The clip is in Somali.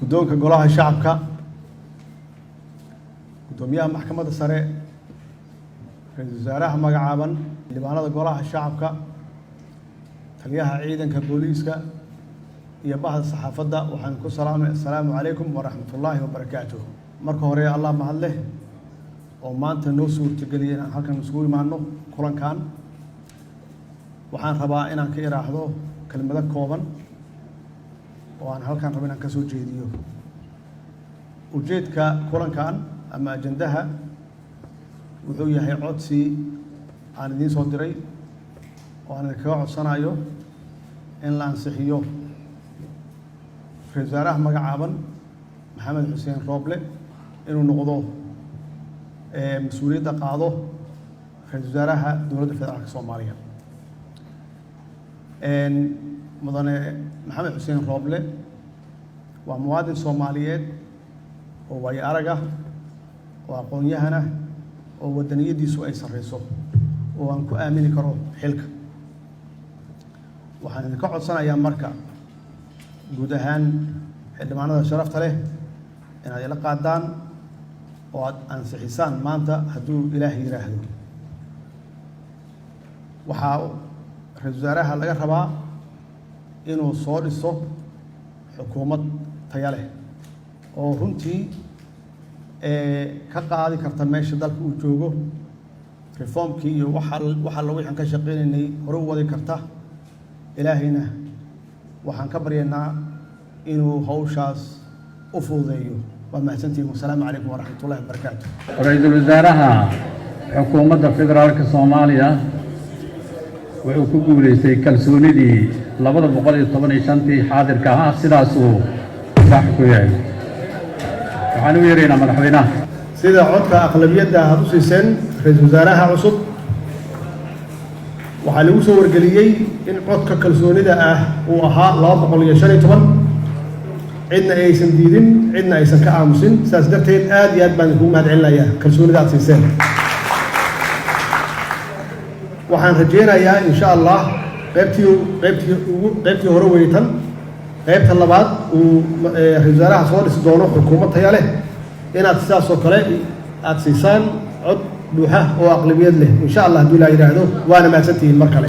guddoonka golaha shacabka, guddoomiyaha maxkamadda sare, ra'iisul wasaaraha magacaaban, xildhibaanada golaha shacabka, taliyaha ciidanka booliiska iyo bahda saxaafadda, waxaan ku salaamay assalaamu calaykum waraxmatullaahi wabarakaatuh. marka hore allah mahad leh oo maanta noo suurtageliyay inaan halkan isugu imaano kulankan. waxaan rabaa inaan ka iraahdo kelmado kooban oo aan halkan rabo inaan ka soo jeediyo. ujeedka kulankan ama ajandaha wuxuu yahay codsi aan idiin soo diray oo aan idinkaga codsanayo in la ansixiyo ra'iisul wasaaraha magacaaban maxamed xuseen rooble inuu noqdo mas-uuliyadda qaado ra'iisul wasaaraha dowladda federaalka Soomaaliya. mudane maxamed xuseen rooble waa muwaadin Soomaaliyeed oo waayo arag ah oo aqoon-yahan ah oo wadaniyadiisu ay sarreyso oo aan ku aamini karo xilka. waxaan idinka codsanayaa marka guud ahaan xildhibaanada sharafta leh inaad ila qaadaan oo aad ansixisaan maanta hadduu ilaahay yiraahdo. waxaa ra'iisul wasaaraha laga rabaa inuu soo dhiso xukuumad tayo leh oo runtii ka qaadi karta meesha dalka uu joogo, reformkii iyo waxa la wixii ka shaqeynay hore u wadi karta. ilaahayna waxaan ka baryaynaa inuu hawshaas u fududeeyo. waa mahadsantihiin. wassalaamu calaykum waraxmatullaahi wabarakaatuh. ra'iisul wasaaraha xukuumadda federaalka Soomaaliya wuxuu ku guuleystay kalsoonidii 215tii xaadirka ah, sidaasuu sax ku yahay. waxaan u yeeraynaa madaxweynaha. sida codka aqlabiyadda aad u siiseen ra'iisul wasaaraha cusub, waxaa lagu soo wargeliyey in codka kalsoonida ah uu ahaa 215, cidna aysan diidin, cidna aysan ka aamusin. sidaas darteed aad iyo aad baan idinku mahadcelinayaa kalsoonida aad siiseen. waxaan rajeynayaa insha allah qaybtii hore weytan qaybta labaad uu ra'iisul wasaaraha soo dhisi doono xukuumad tayo leh inaad sidaas oo kale aad siisaan cod buuxa oo aqlabiyad leh insha allah hadduu ilaahay yiraahdo. waana mahadsantihiin mar kale.